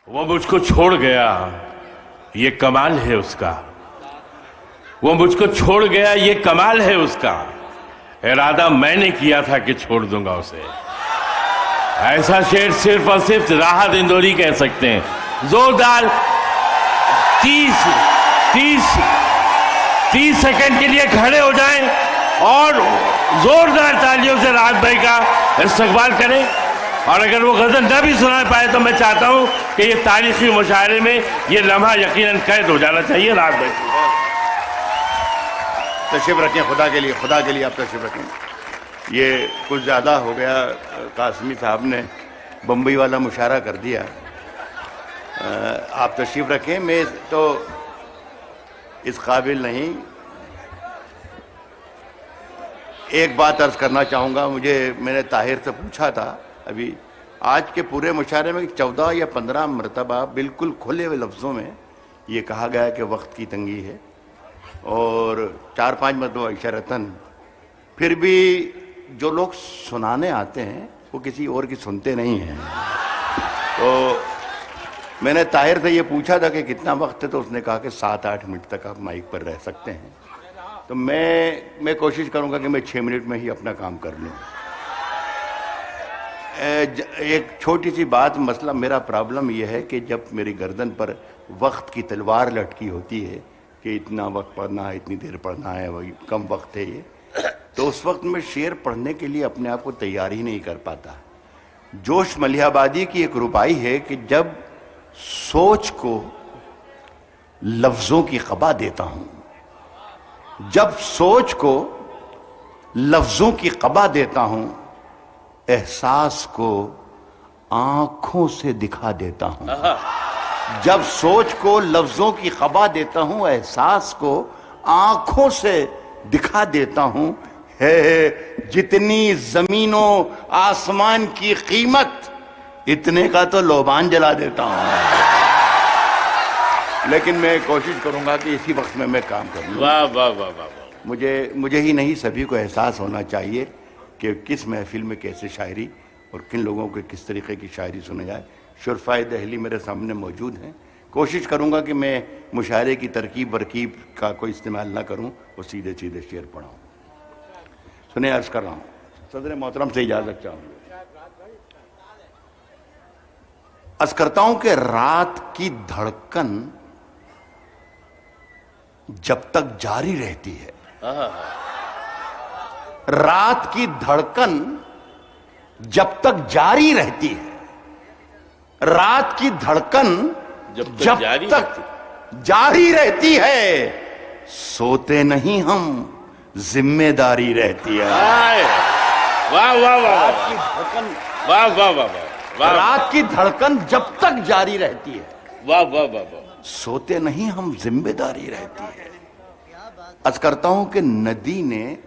वो मुझको छोड़ गया, ये कमाल है उसका। वो मुझको छोड़ गया, ये कमाल है उसका। इरादा मैंने किया था कि छोड़ दूंगा उसे। ऐसा शेर सिर्फ और सिर्फ राहत इंदौरी कह सकते हैं। जोरदार 30 सेकंड के लिए खड़े हो जाएं और जोरदार तालियों से राहत भाई का इस्तकबाल करें। और अगर वो गजल न भी सुना पाए तो मैं चाहता हूं कि ये तारीखी मुशायरे में ये लम्हा यकीनन कैद हो जाना चाहिए। राहत भाई तशरीफ रखें, खुदा के लिए आप तशरीफ रखें। ये कुछ ज़्यादा हो गया, कासमी साहब ने बम्बई वाला मुशायरा कर दिया। आप तशरीफ रखें, मैं तो इस काबिल नहीं। एक बात अर्ज करना चाहूँगा, मैंने ताहिर से पूछा था अभी, आज के पूरे मुशायरे में 14 या 15 मरतबा बिल्कुल खुले हुए लफ्ज़ों में ये कहा गया कि वक्त की तंगी है, और 4-5 मरतबा इशारतन। फिर भी जो लोग सुनाने आते हैं वो किसी और की सुनते नहीं हैं। तो मैंने ताहिर से ये पूछा था कि कितना वक्त है, तो उसने कहा कि 7-8 मिनट तक आप माइक पर रह सकते हैं। तो मैं कोशिश करूंगा कि मैं 6 मिनट में ही अपना काम कर लूं। एक छोटी सी बात, मसला मेरा प्रॉब्लम यह है कि जब मेरी गर्दन पर वक्त की तलवार लटकी होती है कि इतना वक्त पढ़ना है, इतनी देर पढ़ना है, वही कम वक्त है ये, तो उस वक्त मैं शेर पढ़ने के लिए अपने आप को तैयार ही नहीं कर पाता। जोश मलिहाबादी की एक रुबाई है कि जब सोच को लफ्जों की क़बा देता हूं, जब सोच को लफ्जों की क़बा देता हूं, एहसास को आंखों से दिखा देता हूं। जब सोच को लफ्जों की क़बा देता हूं, एहसास को आंखों से दिखा देता हूं। है जितनी जमीनों आसमान की कीमत, इतने का तो लोबान जला देता हूं। लेकिन मैं कोशिश करूंगा कि इसी वक्त में मैं काम करूं। वाह वाह वाह वाह। मुझे ही नहीं, सभी को एहसास होना चाहिए कि किस महफिल में कैसे शायरी और किन लोगों को किस तरीके की शायरी सुना जाए। शुरफाए दहली मेरे सामने मौजूद हैं। कोशिश करूंगा कि मैं मुशायरे की तरकीब वरकीब का कोई इस्तेमाल ना करूं और सीधे सीधे शेर पढ़ाऊं। सुने, अर्ज कर रहा हूं। सदर मोहतरम से इजाजत चाहूंगा। अर्ज करता हूं कि रात की धड़कन जब तक जारी रहती है, रात की धड़कन जब तक जारी रहती है, रात की धड़कन जब तक जारी रहती है, सोते नहीं हम, जिम्मेदारी रहती है। वाह वाह वाह। रात की धड़कन, वाह वाह वाह। रात की धड़कन जब तक जारी रहती है, वाह वाह वाह। सोते नहीं हम, जिम्मेदारी रहती है। अर्ज करता हूं कि नदी ने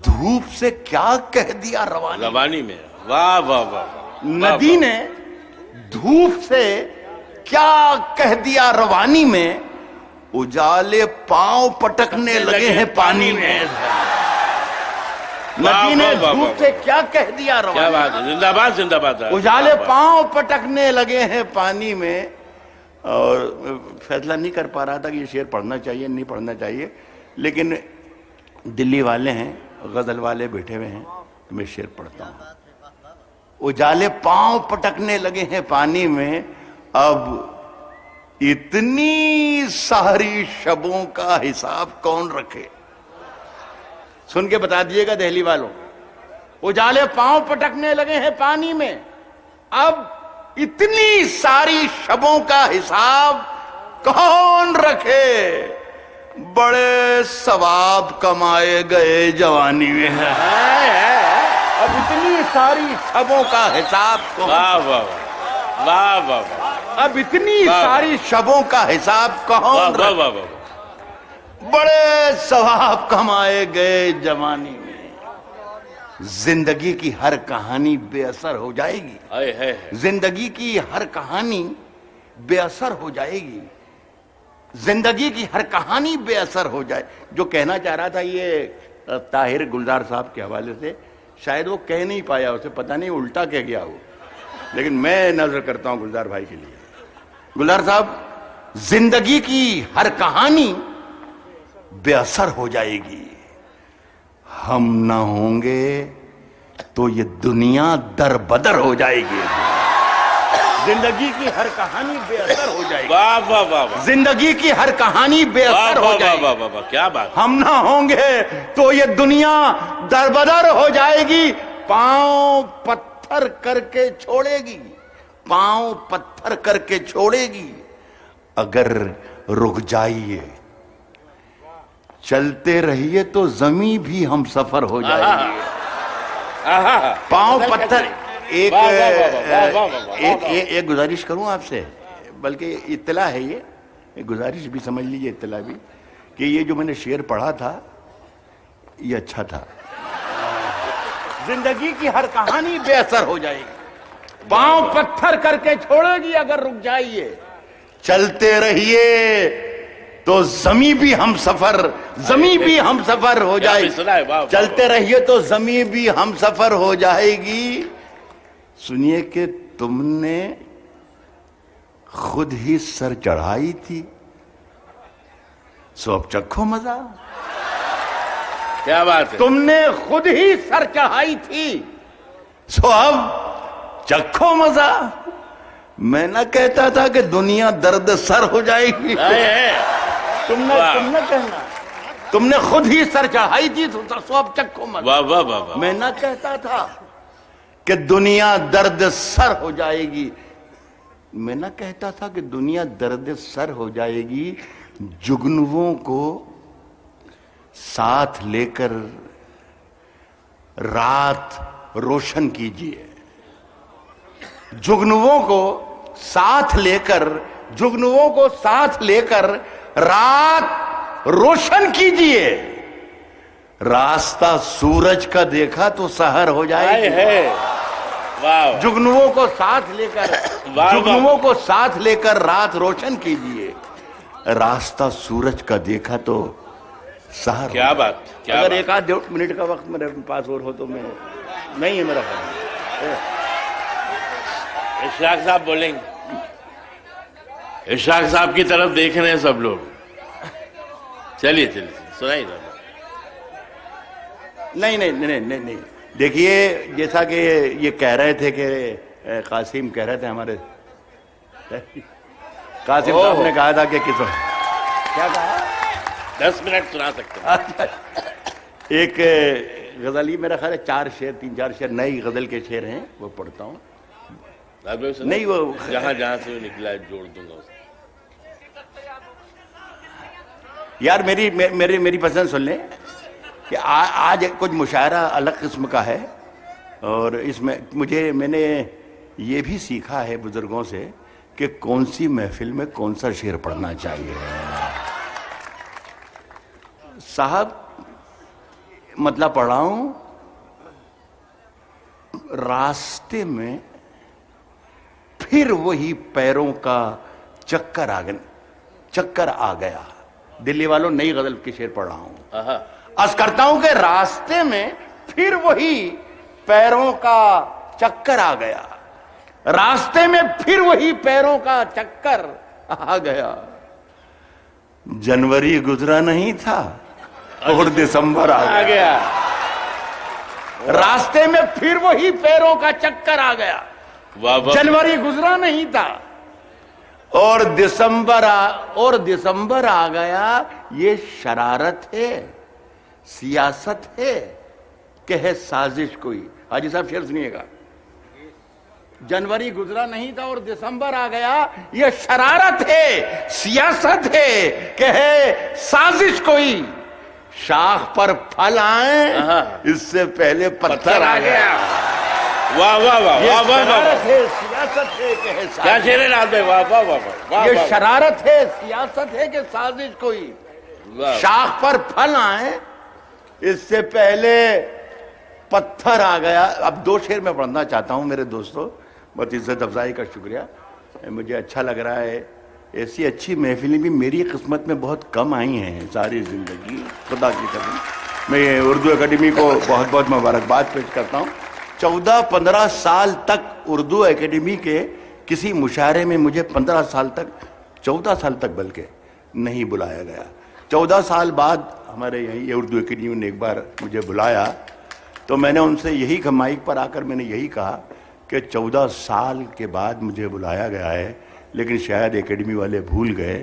धूप से क्या कह दिया रवानी में। वाह वाह वाह। नदी ने धूप से क्या कह दिया रवानी में, उजाले पांव पटकने लगे हैं पानी में। नदी ने धूप से क्या कह दिया रवानी। क्या बात है, जिंदाबाद जिंदाबाद। उजाले पांव पटकने लगे हैं पानी में। और फैसला नहीं कर पा रहा था कि ये शेर पढ़ना चाहिए नहीं पढ़ना चाहिए, लेकिन दिल्ली वाले हैं, गजल वाले बैठे हुए हैं, तो मैं शेर पढ़ता हूं। उजाले पांव पटकने लगे हैं पानी में, अब इतनी सारी शबों का हिसाब कौन रखे। सुन के बता दीजिएगा दिल्ली वालों। उजाले पांव पटकने लगे हैं पानी में, अब इतनी सारी शबों का हिसाब कौन रखे। बड़े सवाब कमाए गए जवानी में है। अब इतनी सारी शबों का हिसाब कौन। वाह वाह वाह वाह। अब इतनी सारी शबों का हिसाब कौन रखे। बड़े सवाब कमाए गए जवानी में। जिंदगी की हर कहानी बेअसर हो जाएगी। जिंदगी की हर कहानी बेअसर हो जाएगी। जिंदगी की हर कहानी बेअसर हो जाए। जो कहना चाह रहा था ये ताहिर गुलजार साहब के हवाले से, शायद वो कह नहीं पाया, उसे पता नहीं उल्टा कह गया वो। लेकिन मैं नजर करता हूं गुलजार भाई के लिए। गुलजार साहब, जिंदगी की हर कहानी बेअसर हो जाएगी, हम ना होंगे तो ये दुनिया दरबदर हो जाएगी। जिंदगी की हर कहानी बेअसर हो जाएगी। वाह वाह वाह वाह, जिंदगी की हर कहानी बेअसर हो जाएगी। वाह वाह वाह, क्या बात। हम ना होंगे तो ये दुनिया दरबदर हो जाएगी। पांव पत्थर करके छोड़ेगी, पांव पत्थर करके छोड़ेगी। अगर रुक जाइए, चलते रहिए तो जमीन भी हम सफर हो जाएगी। पांव पत्थर। एक गुजारिश करूं आपसे, बल्कि इत्तला है ये, गुजारिश भी समझ लीजिए, इत्तला भी, कि ये जो मैंने शेर पढ़ा था ये अच्छा था। जिंदगी की हर कहानी बेअसर हो जाएगी, पांव पत्थर करके छोड़ेगी अगर रुक जाइए। चलते रहिए तो जमीन भी हम सफर, जमीन भी हम सफर हो जाएगी। चलते रहिए तो जमीन भी हम सफर हो जाएगी। सुनिए कि तुमने खुद ही सर चढ़ाई थी, सो अब चखो मजा। क्या बात है। तुमने खुद ही सर चढ़ाई थी, सो अब चखो मजा। मैं ना कहता था कि दुनिया दर्द सर हो जाएगी। तुमने कहना, तुमने खुद ही सर चढ़ाई थी, सो अब चखो मजा। वाह वाह वाह वाह। मैं ना कहता था कि दुनिया दर्द सर हो जाएगी, मैं ना कहता था कि दुनिया दर्द सर हो जाएगी। जुगनुओं को साथ लेकर रात रोशन कीजिए, जुगनुओं को साथ लेकर, जुगनुओं को साथ लेकर रात रोशन कीजिए। रास्ता सूरज का देखा तो सहर हो जाएगी। वाह। जुगनुओं को साथ लेकर, जुगनुओं को साथ लेकर रात रोशन कीजिए। रास्ता सूरज का देखा तो सहर। क्या बात, क्या अगर बात। एक आध 1.5 मिनट का वक्त मेरे पास और हो तो मैं, नहीं है मेरा ख्याल। इशराक साहब बोलेंगे। इशराक साहब की तरफ देख रहे हैं सब लोग। चलिए चलिए सुनाइए। नहीं नहीं नहीं नहीं नहीं, देखिए, जैसा कि ये कह रहे थे कि कासिम कह रहे थे, हमारे कासिम साहब ने कहा था कि किस, क्या कहा, 10 मिनट सुना सकते हैं। एक गजल, ही मेरा ख्याल है 4 शेर, 3-4 शेर नई गजल के शेर हैं, वो पढ़ता हूँ। नहीं, वो जहां जहां से वो निकला है जोड़ दूंगा उसे। यार मेरी पसंद सुन लें कि आज कुछ मुशायरा अलग किस्म का है, और इसमें मैंने ये भी सीखा है बुजुर्गों से कि कौन सी महफिल में कौन सा शेर पढ़ना चाहिए। साहब, मतलब पढ़ रहा हूं, रास्ते में फिर वही पैरों का चक्कर आ गया। दिल्ली वालों, नई गजल के शेर पढ़ रहा हूं। अर्ज करता हूं कि रास्ते में फिर वही पैरों का चक्कर आ गया, रास्ते में फिर वही पैरों का चक्कर आ गया। जनवरी गुजरा नहीं था और दिसंबर आ गया। रास्ते में फिर वही पैरों का चक्कर आ गया। जनवरी गुजरा नहीं था और दिसंबर आ गया। ये शरारत है, सियासत है कि है साजिश कोई। हाजी साहब शेर सुनिएगा। जनवरी गुजरा नहीं था और दिसंबर आ गया, ये शरारत है, सियासत है कि है साजिश कोई। शाख पर फल आए इससे पहले पत्थर आ गया। वाह वाह वाह वाह वाह वाह। सियासत है कि है क्या शेर है लाल भाई, वाह वाह वाह। ये शरारत है, सियासत है कि साजिश कोई। शाख पर फल आए इससे पहले पत्थर आ गया। अब 2 शेर मैं पढ़ना चाहता हूं मेरे दोस्तों, बहुत इज्जत अफजाई का शुक्रिया, मुझे अच्छा लग रहा है। ऐसी अच्छी महफिलें भी मेरी किस्मत में बहुत कम आई हैं सारी जिंदगी, खुदा की कसम। मैं उर्दू एकेडमी को बहुत बहुत मुबारकबाद पेश करता हूं 14-15 साल तक उर्दू एकेडमी के किसी मुशायरे में मुझे 15 साल तक, 14 साल तक बल्कि नहीं बुलाया गया। 14 साल बाद हमारे यहीं उर्दू एकेडमी ने एक बार मुझे बुलाया, तो मैंने उनसे यही माइक पर आकर मैंने यही कहा कि 14 साल के बाद मुझे बुलाया गया है, लेकिन शायद एकेडमी वाले भूल गए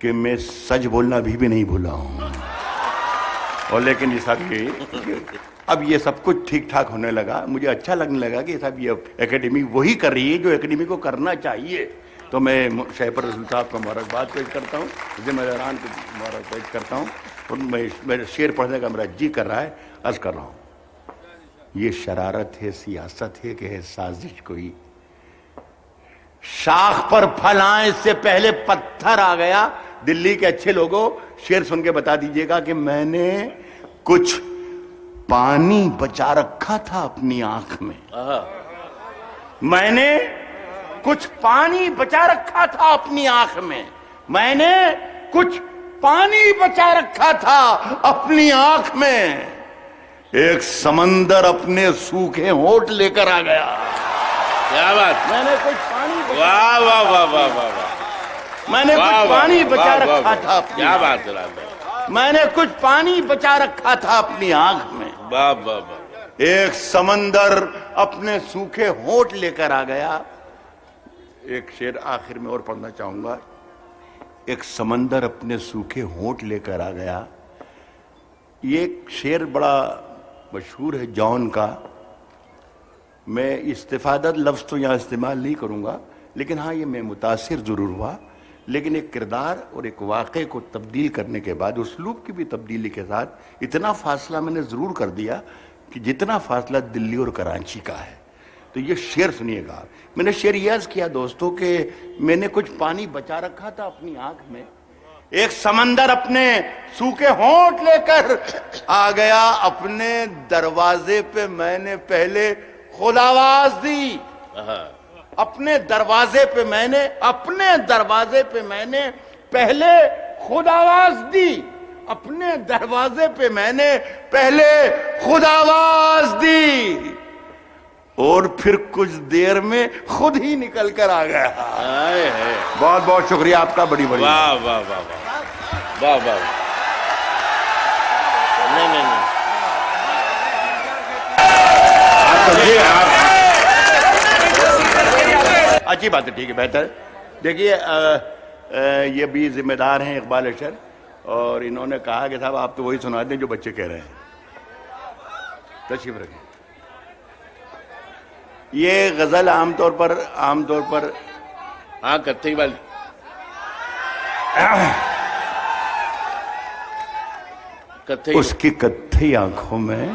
कि मैं सच बोलना भी नहीं भूला हूँ। और लेकिन ये सब अब ये सब कुछ ठीक ठाक होने लगा, मुझे अच्छा लगने लगा कि सब ये एकेडमी वही कर रही है जो एकेडमी को करना चाहिए। तो मैं शहपर रसूल साहब को मुबारकबाद पेश करता हूँ, जिम्मेदारान को मुबारक पेश करता हूँ। और मेरे शेर पढ़ने का मेरा जी कर रहा है, अर्ज कर रहा हूँ। ये शरारत है, सियासत है कि है साजिश कोई, शाख पर फल आए इससे पहले पत्थर आ गया। दिल्ली के अच्छे लोगों, शेर सुन के बता दीजिएगा कि मैंने कुछ पानी बचा रखा था अपनी आंख में। मैंने कुछ पानी बचा रखा था अपनी आंख में, मैंने कुछ पानी बचा रखा था अपनी आंख में। एक समंदर अपने सूखे होंठ लेकर आ गया। क्या बात, मैंने कुछ पानी, वाह वाह वाह वाह वाह वाह, मैंने कुछ पानी बचा रखा था। क्या बात है, मैंने कुछ पानी बचा रखा था अपनी आंख में। वाह वाह वाह। एक समंदर अपने सूखे होंठ लेकर आ गया। एक शेर आखिर में और पढ़ना चाहूंगा। एक समंदर अपने सूखे होंठ लेकर आ गया। ये एक शेर बड़ा मशहूर है जॉन का। मैं इस्तिफादत लफ्ज तो यहां इस्तेमाल नहीं करूंगा, लेकिन हाँ ये मैं मुतासिर जरूर हुआ। लेकिन एक किरदार और एक वाक़े को तब्दील करने के बाद उसलूब की भी तब्दीली के साथ इतना फासला मैंने ज़रूर कर दिया कि जितना फासला दिल्ली और कराची का है। तो ये शेर सुनिएगा। मैंने शेर ये अर्ज़ किया दोस्तों कि मैंने कुछ पानी बचा रखा था अपनी आंख में। एक समंदर अपने सूखे होंठ लेकर आ गया। अपने दरवाजे पे मैंने पहले खुदावाज दी। अपने दरवाजे पे मैंने पहले खुदावाज दी। अपने दरवाजे पे मैंने पहले खुदावाज दी और फिर कुछ देर में खुद ही निकल कर आ गया। बहुत बहुत शुक्रिया आपका, बड़ी बड़ी। वाह वाह वाह वाह वाह वाह। नहीं अच्छी बात है, ठीक है, बेहतर। देखिए ये भी जिम्मेदार हैं इकबाल अशर, और इन्होंने कहा कि साहब आप तो वही सुना दें जो बच्चे कह रहे हैं। तशरीफ रखें। ये गजल आमतौर पर हाँ कत्थई वाली कत्थई, उसकी कत्थई आंखों में।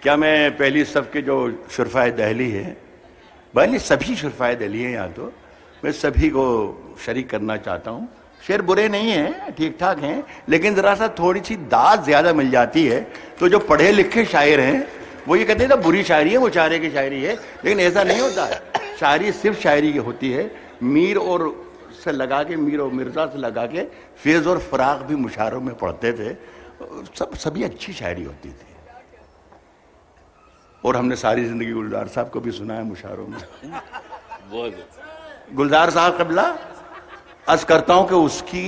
क्या मैं पहली सब के जो शुरफाए दहली है, भले सभी शुरफाए दहली है यहाँ, तो मैं सभी को शरीक करना चाहता हूँ। शेर बुरे नहीं हैं, ठीक ठाक हैं, लेकिन जरा सा थोड़ी सी दाद ज्यादा मिल जाती है तो जो पढ़े लिखे शायर हैं वो ये कहते हैं तो बुरी शायरी है, वो शायरे की शायरी है। लेकिन ऐसा नहीं होता है। शायरी सिर्फ शायरी की होती है। मीर और से लगा के, मीर और मिर्जा से लगा के फेज और फराग भी मुशायरों में पढ़ते थे। सभी अच्छी शायरी होती थी। और हमने सारी जिंदगी गुलजार साहब को भी सुना है मुशायरों में। गुलजार साहब कबला अर्ज करता हूं कि उसकी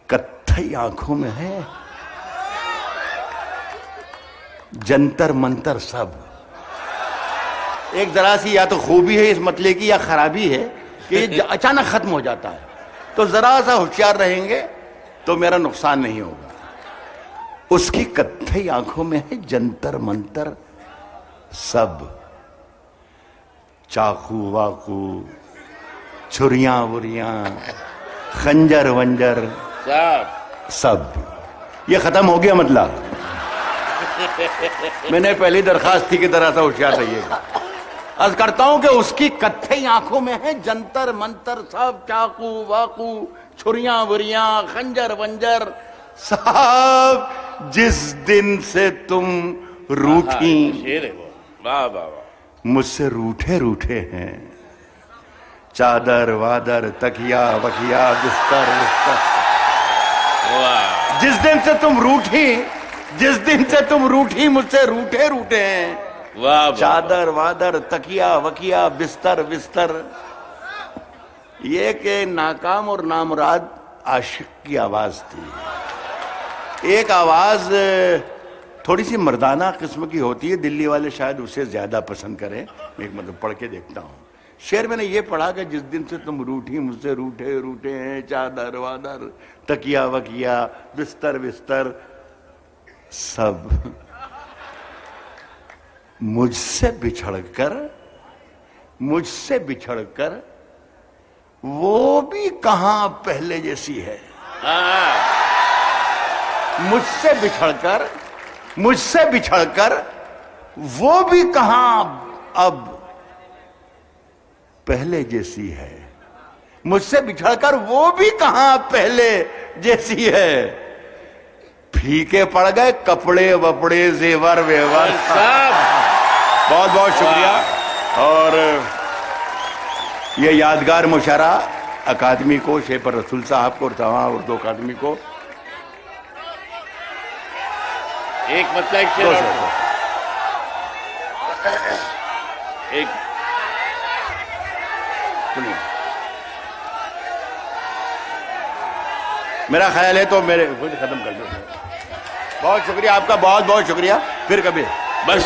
कत्थई आंखों में है जंतर मंतर सब। एक जरा सी या तो खूबी है इस मतले की या खराबी है कि अचानक खत्म हो जाता है। तो जरा सा होशियार रहेंगे तो मेरा नुकसान नहीं होगा। उसकी कत्थई आंखों में है जंतर मंतर सब। चाकू वाकू, छुरियां वुरियां, खंजर वंजर सब। ये खत्म हो गया मतलब। मैंने पहली दरखास्त थी कि तरह से होशियार रहिएगा। अर्ज करता हूं कि उसकी कत्थई आंखों में है जंतर मंतर सब। चाकू वाकू, छुरियां वुरियां, खंजर वंजर सब। जिस दिन से तुम रूठी, वाह वाह वाह, मुझसे रूठे रूठे हैं। चादर वादर, तकिया वकिया, बिस्तर बिस्तर। जिस दिन से तुम रूठी, जिस दिन से तुम रूठी मुझसे रूठे रूठे हैं, वाह चादर वादर तकिया वकिया बिस्तर बिस्तर। ये के नाकाम और नामुराद आशिक की आवाज थी। एक आवाज थोड़ी सी मर्दाना किस्म की होती है, दिल्ली वाले शायद उसे ज्यादा पसंद करें। मैं एक मतलब पढ़ के देखता हूं शेर। मैंने ये पढ़ा कि जिस दिन से तुम रूठी मुझसे रूठे रूठे हैं, चादर वादर तकिया वकिया बिस्तर बिस्तर सब मुझसे बिछड़कर वो भी कहां पहले जैसी है। मुझसे बिछड़कर वो भी कहां अब पहले जैसी है। मुझसे बिछड़कर वो भी कहां पहले जैसी है। फीके पड़ गए कपड़े वपड़े जेवर वेवर सब। बहुत बहुत शुक्रिया। और ये यादगार मुशायरा अकादमी को, शेपर रसूल साहब को और तमाम उर्दू अकादमी को एक मतलब एक शेर और। एक सुनिए, मेरा ख्याल है तो मेरे खुद खत्म कर दो। बहुत शुक्रिया आपका, बहुत बहुत शुक्रिया। फिर कभी बस